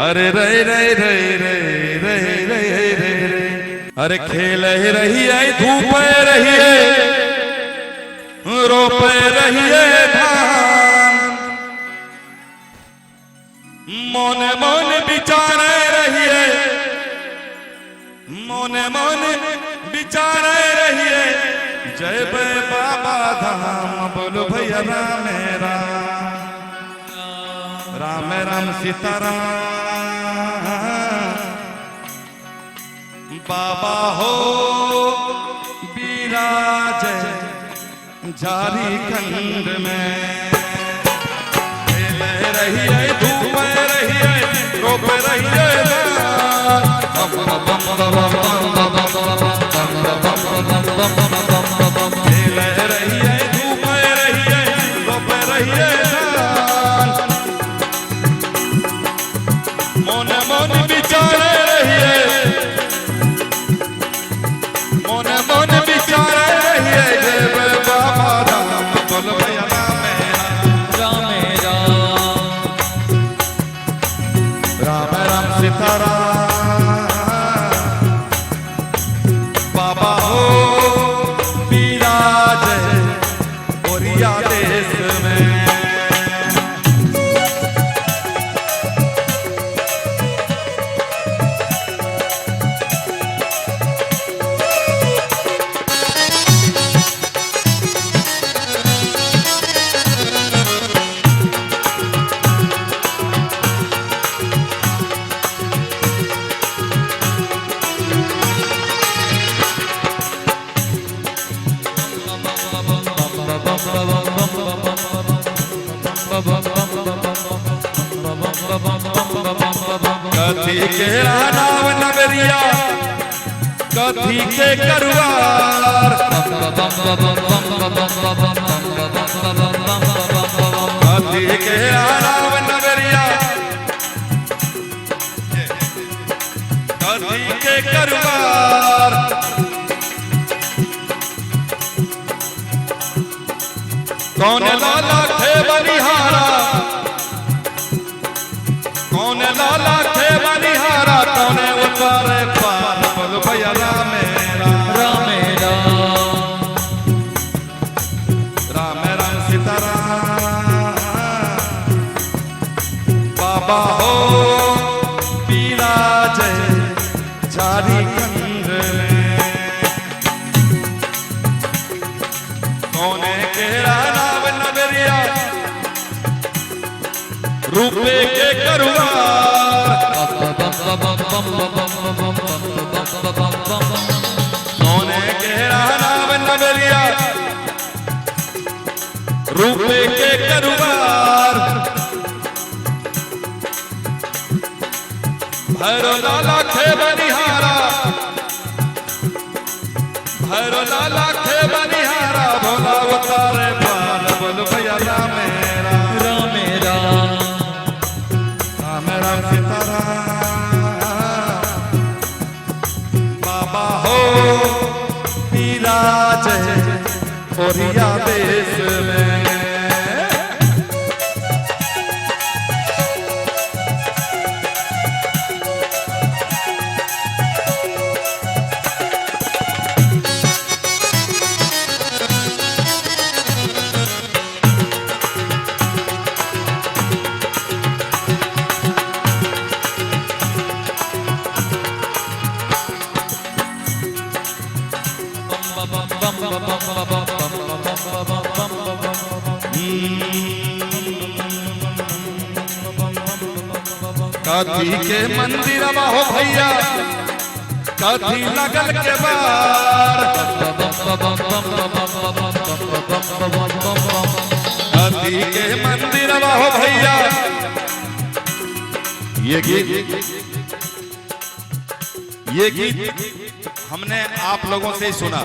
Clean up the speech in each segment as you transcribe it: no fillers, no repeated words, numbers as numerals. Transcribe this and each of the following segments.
अरे रे रे रे रे रे रे रे रे अरे खेल रही है धूप रही है रोप रही है धान मोन मोन विचार रही है मोन मोन विचार रही है जय बाबा धाम बोलो भैया राम राम राम सीताराम बाबा हो विराज झारखंड में खेल रही है धूप रही है रोप रही है खेल रही है धूप रही है रोप रही है मोन मोन विचार रही है मोन मोन विचार रही है जय बाबा राम बोल भैया राम राम राम सीताराम बाबा हो विराज बोरिया देश में कथी के नाम नगरिया कथी के करुआर कथी के नाम नगरिया कथी के करुआर कौन लाला थे बनिहारा कौन लाला थे बनिहारा कौन उतारे पार बोल भैया राम राम राम राम सीताराम बाबा हो विराज झारखंड में कौने केरा नाम नगरिया रूपे के करुआर सोने के नाम नगरिया रूपे के करुआर भैरो लाला खे बनिहारा भैरो लाला खे बनिहारा भोला उतारे पार बोल भैया राम राम सीताराम बाबा हो विराज बोरिया देश में कथी के मंदिर हो भैया कथी लगल के बार कथी के मंदिर हो भैया ये गीत हमने आप लोगों से सुना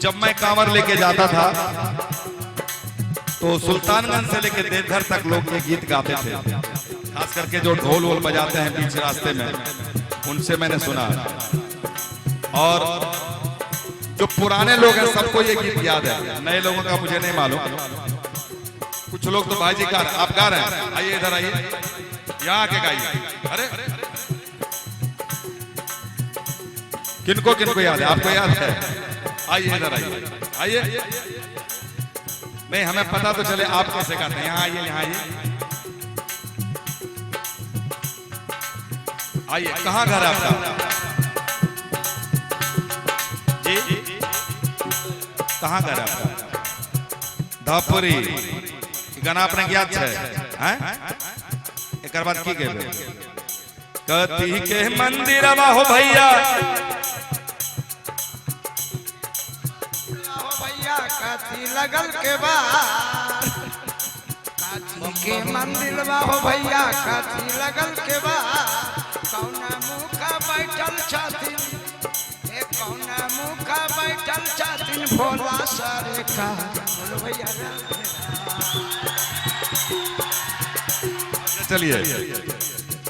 जब मैं कांवर लेके जाता था तो सुल्तानगंज से लेके देवघर तक लोग ये गीत गाते थे खास करके जो ढोल वोल बजाते हैं बीच रास्ते में उनसे मैंने सुना और जो पुराने लोग हैं सबको ये गीत याद है नए लोगों का मुझे नहीं मालूम कुछ लोग तो भाई जी गा रहे हैं आप गा रहे हैं आइए इधर आइए यहाँ आके गाइए। अरे किनको किनको याद है? आपको याद है? आइए इधर आइए, आइए। नहीं हमें पता तो चले आप कैसे गाते हैं। यहाँ आइए, यहाँ आइए, आइए। कहाँ घर है आपका? जी कहाँ घर है आपका? धापुरी। गाना अपने याद है? एक बात की कहे कथी के मंदिर हो भैया, कथी लगल के बाद, कथी के मंदिर हो भैया, कथी लगल के बाद, कौना मुखा बैठल छथिन, कौना मुखा बैठल छथिन भोला सरे का। बोलो भैया। चलिए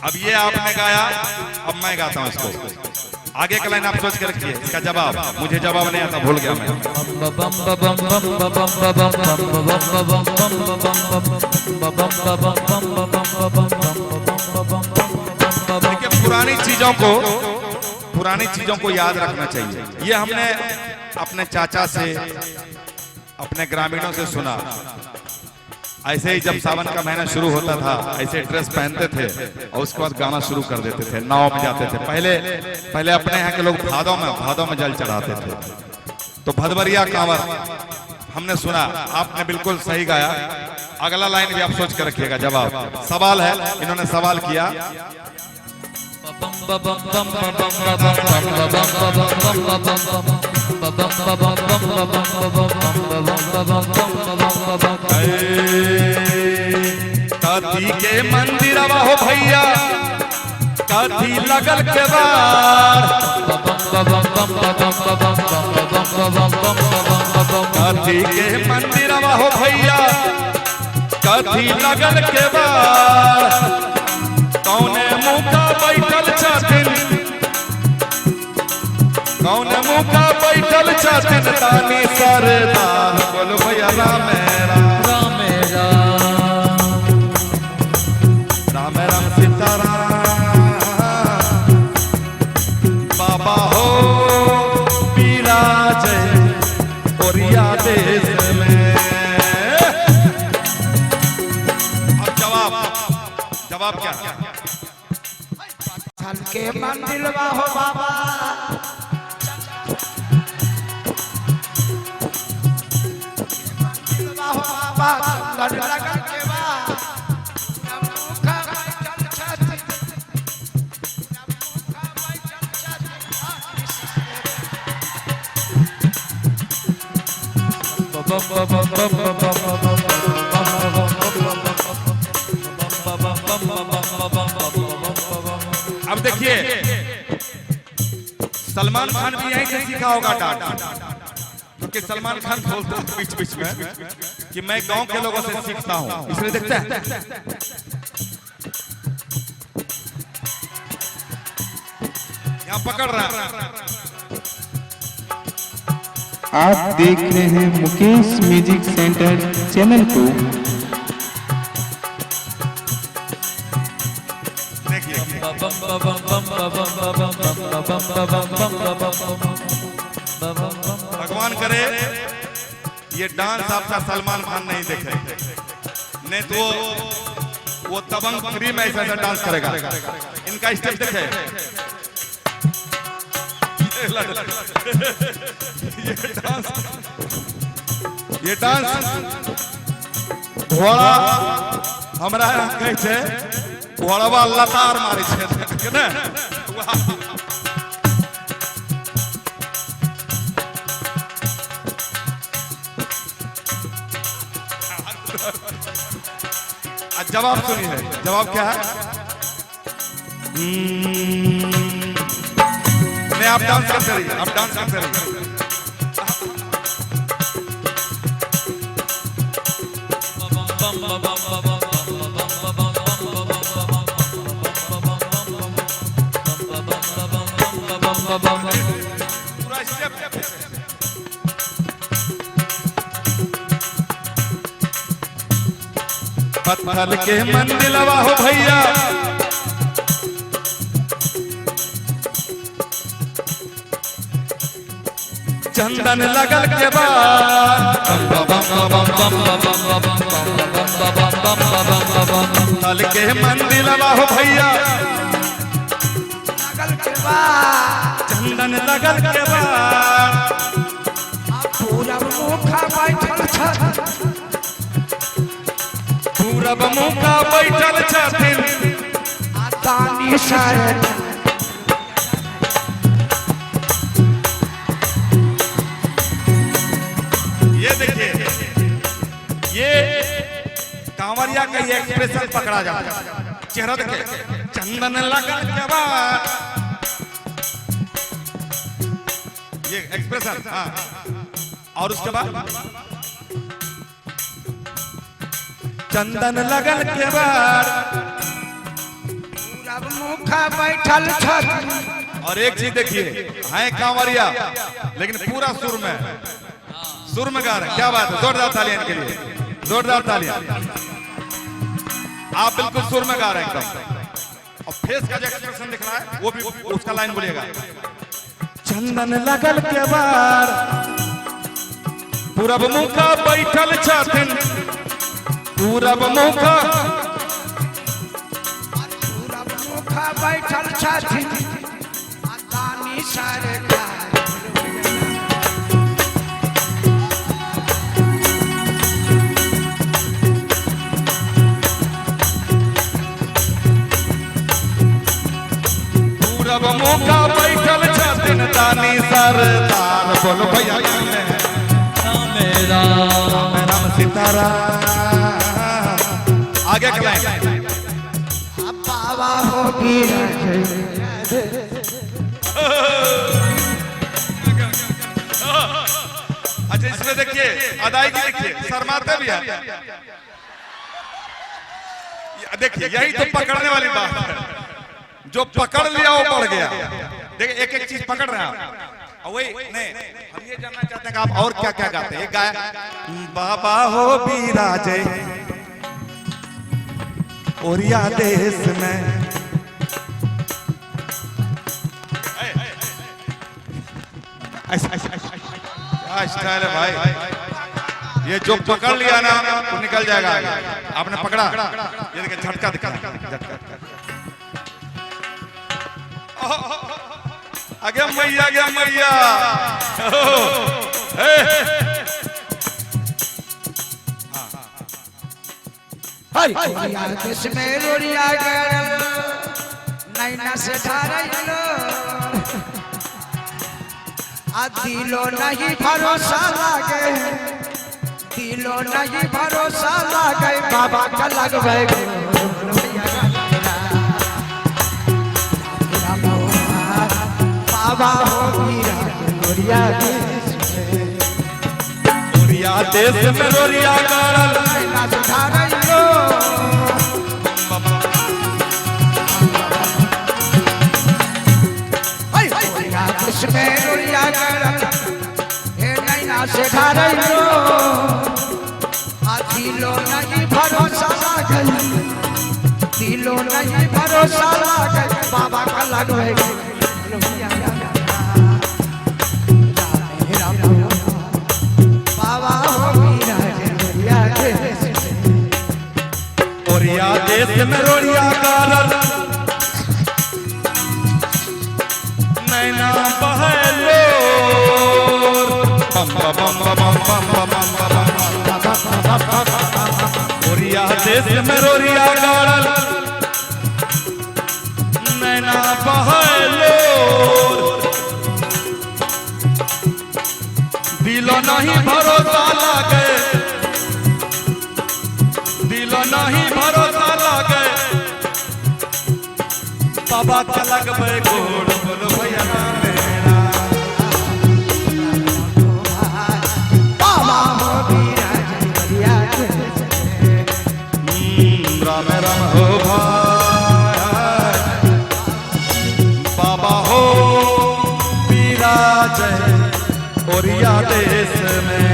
अब ये आपने गाया, अब मैं गाता हूँ इसको। आगे का लाइन आप सोच के रखिए, इसका जवाब मुझे जवाब नहीं आता, भूल गया मैं। देखिए पुरानी चीजों को याद रखना चाहिए। ये हमने अपने चाचा से, अपने ग्रामीणों से सुना। ऐसे ही जब सावन का महीना शुरू होता था ऐसे ड्रेस पहनते थे और उसके बाद गाना शुरू कर देते थे, नाव में जाते थे। पहले अपने यहाँ के लोग भादों में जल चढ़ाते थे। तो भदवरिया कांवर हमने सुना, आपने बिल्कुल सही गाया। अगला लाइन भी आप सोच कर रखिएगा, जवाब सवाल है, इन्होंने सवाल किया। कथी के मंदिर हो भैया, कथी लगल के बार, कथी के मंदिर हो भैया, कथी लगल के बार, कौने मुका बैठल छथिन, कौने मुका बैठल छथिन तानी सरदार। बोलो भैया राम राम राम राम सीताराम। बाबा हो विराज ओरिया देश में। अब जवाब क्या? छल के मंदिर हो बाबा, लगल के बाद, मुखा बैठल छथिन, मुखा बैठल अब देखिए सलमान खान भी यहीं से सीखा होगा डांस, क्योंकि सलमान खान बोलता है बीच में कि मैं गांव के लोगों से सीखता हूं, इसलिए देखते हैं। यहाँ पकड़ रहा है। आप देख रहे हैं मुकेश म्यूजिक सेंटर चैनल को। भगवान करे ये डांस आपका सलमान खान नहीं देखे, नहीं तो वो तबंग फ्री में ऐसा डांस करेगा। इनका स्टेप देखे, ये डांस घोड़ा हमरा कहे छे, घोड़वा लतार मारे छे ना। जवाब सुनिए, जवाब क्या है? नहीं आप डांस करते रहिए, आप डांस करते रहिए। पूरा स्टेप पत्थर के मंदिर हो भैया, चंदन लगल के बाद तल के मंदिर हो भैया लगल के बाद चंदन लगल के बाद पूरब मुखा बैठल छथि पूरब मुखा बैठल छथिन दानी शरण ये देखिए ये कांवरिया का ये एक्सप्रेशन पकड़ा जाता है चेहरा देखिए चंदन लगल के बाद ये एक्सप्रेशन हाँ और उसके बाद चंदन लगल के बाद पूरब मुखा बैठल छथि और एक चीज देखिए है कांवरिया लेकिन पूरा सुर में गा रहे हैं क्या बात है जोरदार तालियां इनके लिए जोरदार तालियां आप बिल्कुल सुर में गा रहे हैं एकदम और फेस का जो एक्सप्रेशन दिख रहा है वो भी उसका लाइन बोलिएगा चंदन लगल के बाद पूरब मुखा बैठल छथिन पूरब मुखा पूरब मुखा बैठल छथि दानी सरकार पूरब मुखा बैठल छथिन दानी सरदार बोलो भैया मेरा राम सीताराम आगे का लाइन पावा हो वीर अच्छा इसमें देखिए अदायगी देखिए शर्माते भी है देखिए यही तो पकड़ने वाली बात है जो पकड़ लिया वो बढ़ गया देखिए एक एक चीज पकड़ रहे हैं आप वही नहीं हम ये जानना चाहते हैं कि आप और क्या क्या गाते हैं एक गाया बाबा हो बिराजे ओरिया देश में क्या स्टाइल है भाई ये जो पकड़ लिया ना तो निकल जाएगा आपने पकड़ा ये देखिए झटका दिखा झटका आगे मैया गया मैया हरिया देश में रोरिया गरल नैना से ढारैलो आ दिलो नहीं भरोसा लागे दिलो नहीं भरोसा लागे बाबा का लगबै बाबा हो वीरा रोरिया देश में रोरिया गरल नैना से ढारैलो में रोरिया गरल हे नैना से ढारैलो आ दिलो नहीं भरोसा लागल दिलो नहीं भरोसा लागल बाबा का लगबै बाबा हो वीरा रोरिया देश में रोरिया गरल नैना बहलो ओरिया देश में रोरिया गरल नैना बहलो दिलो नहीं भरोसा लागे दिलो नहीं भरोसा लागे बाबा का लगबै गोड़ बोलो भैया मेरा बाबा हो वीरा रोरिया राम राम हो भाई बाबा हो विराज ओरिया देश में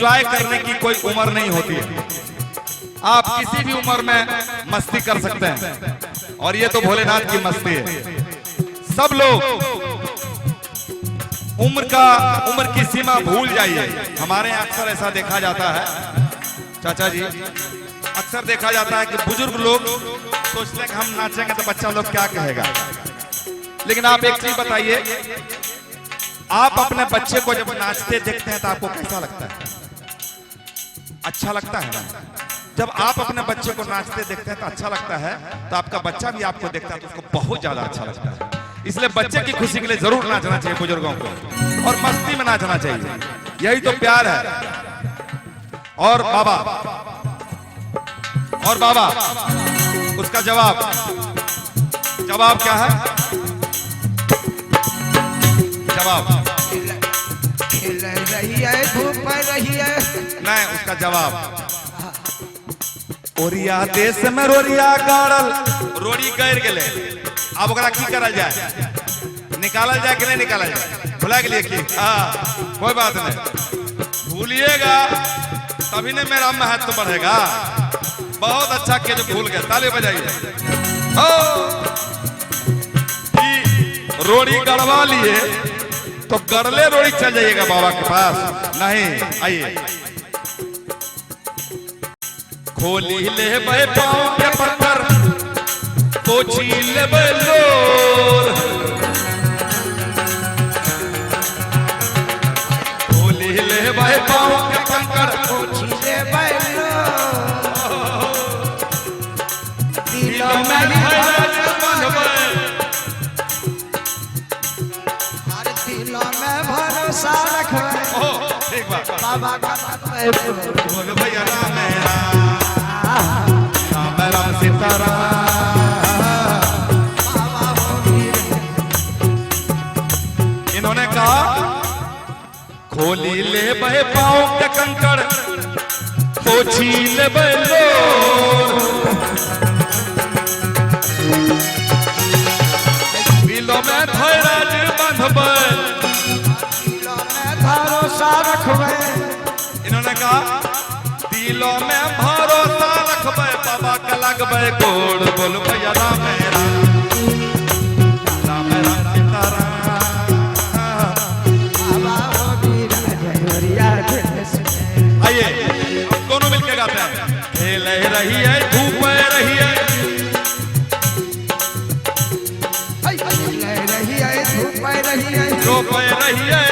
एंजॉय करने की कोई उम्र नहीं होती है। आप किसी भी उम्र में मस्ती कर सकते हैं, और ये तो भोलेनाथ की मस्ती है। सब लोग उम्र की सीमा भूल जाइए। हमारे यहाँ अक्सर ऐसा देखा जाता है चाचा जी, अक्सर देखा जाता है कि बुजुर्ग लोग सोचते हैं कि हम नाचेंगे तो बच्चा लोग क्या कहेगा। लेकिन आप एक चीज बताइए, आप अपने बच्चे को जब नाचते देखते हैं तो आपको कैसा लगता है? अच्छा लगता है ना? जब आप अपने बच्चे को नाचते देखते हैं तो अच्छा लगता है, तो आपका बच्चा भी आपको देखता है तो उसको बहुत ज्यादा अच्छा लगता है। इसलिए बच्चे की खुशी के लिए जरूर नाचना चाहिए बुजुर्गों को, और मस्ती में नाचना चाहिए। यही तो प्यार है। और बाबा उसका जवाब क्या है? जवाब खिल रही है, धूप रही है। नहीं, उसका जवाब ओरिया देश में रोरिया गाड़ल, रोड़ी गैर गेले। अब ओकरा की करल जाए? निकालल जाए कि नहीं निकालल जाए? भुला गेलिए कि? कोई बात नहीं, भूलिएगा तभी ने मेरा महत्व बढ़ेगा। बहुत अच्छा किया जो भूल गए, ताली बजाइए। रोड़ी गड़वा लिए तो गड़ले रोड़ी चल जाइएगा बाबा के पास। नहीं, आइए। खोली ले बे पाँव के पत्थर, पोछी ले बे लोर। खोली ले बे पाँव के कंकर, पोछी ले बे लोर। दिलों में हर दिलों में भरोसा रखो। ठीक बात। बाबा का बोल भैया राम राम सीताराम। इन्होंने कहा खोली ले बहे पाँव के कंकड़, पोछी ले बलो। दिलों में धैर्य बांधबे, दिलों में भरोसा रखबे। इन्होंने कहा दिलों में भरोसा रखबे, बाबा के लगबे गोड़। बोल भैया राम राम सीताराम। आइए दोनों मिलके गाते हैं। खेल रही है, धूप रही है, धूप रही है, रोप रही है,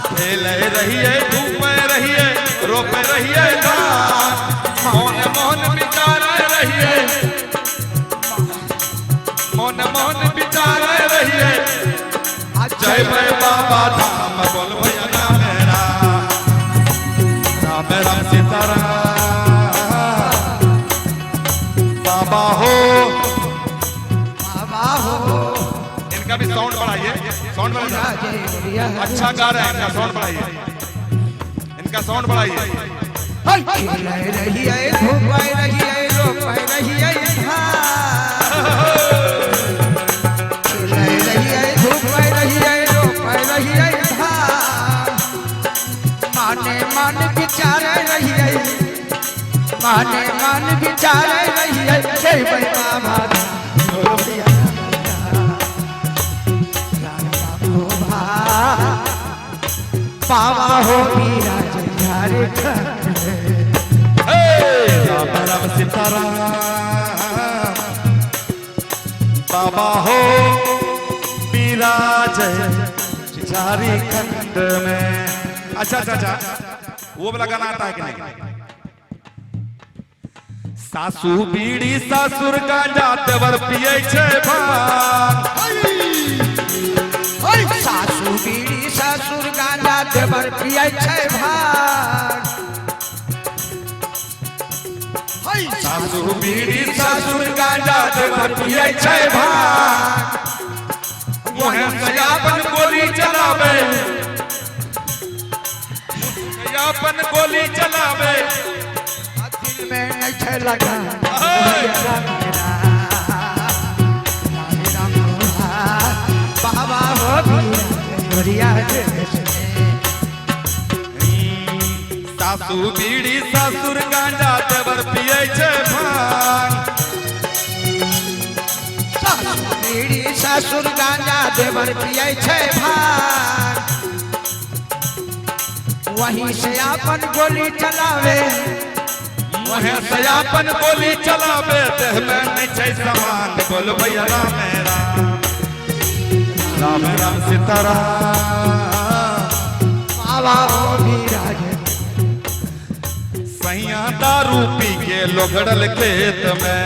खेल रही है, धूप रही है, रोप रही है, मौन मौन विचार रही है, मौन मौन विचार रही है। जय जय बाबा धाम, बोल भैया राम राम सीताराम। बाबा हो, बाबा हो। इनका भी साउंड बढ़ाइए, साउंड बढ़ाइए। अच्छा गा रहे हैं, इनका साउंड बढ़ाइए, इनका साउंड बढ़ाइए। खिल रही है, धूप रही है, रोप रही है, खिल रही है, धूप रही है, रोप रही है, माने मन विचार रही है, माने मन विचार रही है। जय बाबा बाबा हो मीरा राम राम सीताराम। बाबा हो विराज झारखंड में। अच्छा अच्छा अच्छा, वो वाला गाना आता है कि नहीं? सासू बीड़ी ससुर गांजा देवर पिए छे भान। सासू बीड़ी ससुर गांजा देवर पिए छे भान। सासू बीड़ी ससुर गांजा देवर पिए छे भान। वह अपन गोली चलावे, अपन गोली चलावे, दिल में नहीं लगा। बाबा हो सासू बीड़ी ससुर गांजा देवर पिए छे भांग बीड़ी ससुर गांजा देवर पिए छे भांग वहीं से अपन गोली चलावे वहीं से अपन गोली चलावे देह में नहीं छे समान बोल भैया राम राम राम सीताराम बाबा हो विराज सैया दारू पी के लोगड़ल खेत में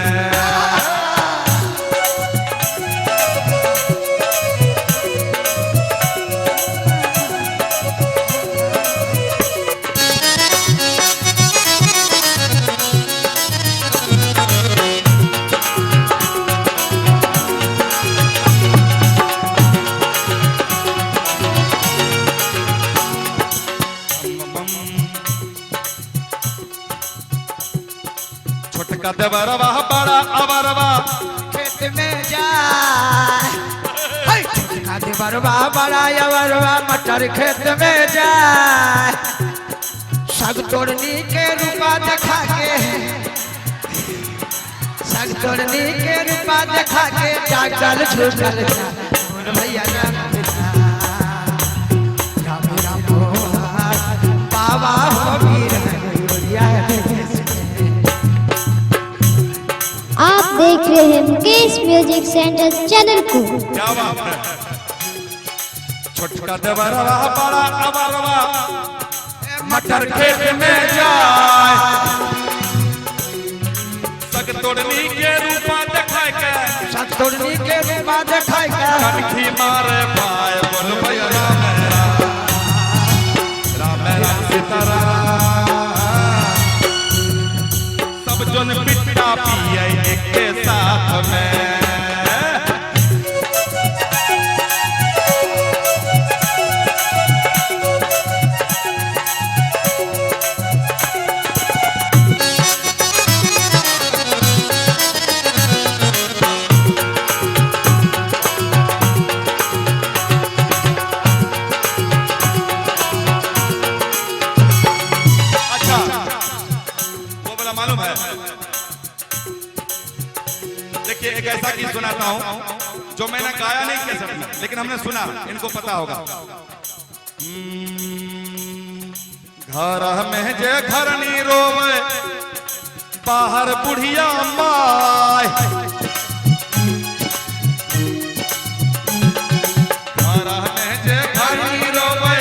छोटका देवरवा बड़ा अवरवा खेत में जाए छोटका देवरवा बड़ा अवरवा मटर खेत में जाए सग तोड़नी के रूपा दिखा के सग तोड़नी के रूपा दिखा के जागल छूटल भैया राम राम बाबा हो वीर आप देख रहे हैं मुकेश म्यूजिक सेंटर चैनल को। क्या बात है छोटका देवरवा बड़ा अवरवा मटर खेत में जाए सग तोड़नी के रूपा दिखा के सग तोड़नी के रूपा दिखा के कनखी मारे पाए बोल भैया राम राम राम सीताराम सब जन पिट्टा पिए एक साथ में मालूम है देखिए एक ऐसा गीत सुनाता हूं जो मैंने गाया नहीं कह सकता लेकिन हमने सुना इनको पता होगा घर में जे घर नी रोवे बाहर बुढ़िया माय घर में जे घर नी रोवे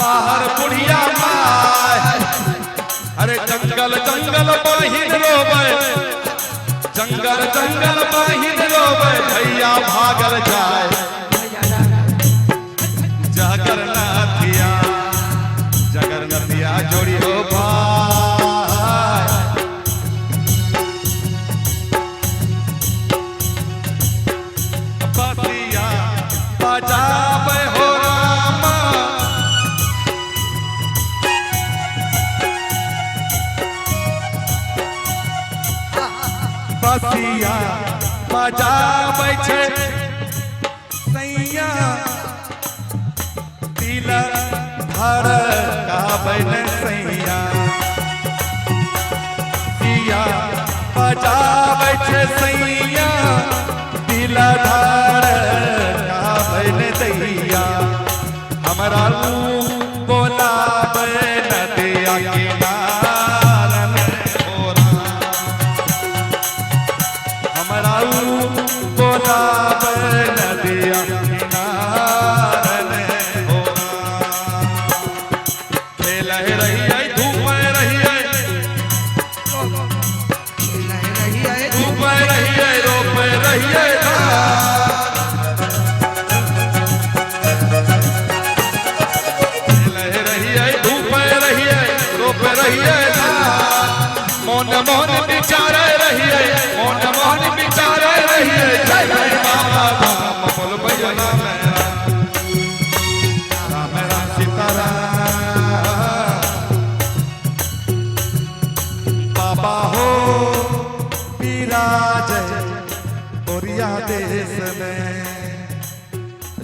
बाहर बुढ़िया माय अरे जंगल जंगल बाहिर रोवे जंगल जंगल बाहिर रोवे भैया भागल जाए जगरनाथिया जगरनाथिया जोड़ी हो भाई बतिया बजावे हो रामा बतिया बजावे छे सैया दिल धर काबे ने सैया दिया बजावे छे सैया दिल धर काबे ने दैया हमरा बोलावे नदिया किनारे हमरा बोलावे नदिया किनारे खेल रही धूप रही धूप रही रोप रही धूप रही रोप रही मोन मोन बिचारे रही मोन मोन बिचारे रही जय जय बाबा धाम बोल भैया राम राम राम सीताराम बाबा हो विराज ओरिया देश में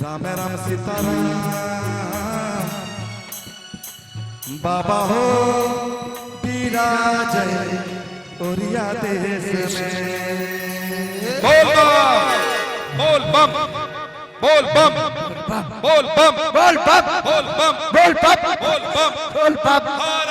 राम राम सीताराम बाबा हो विराजय ओरिया देश में। बोल बम बोल बम बोल बम बोल बम बोल बम बोल बम बोल बम बोल बम हर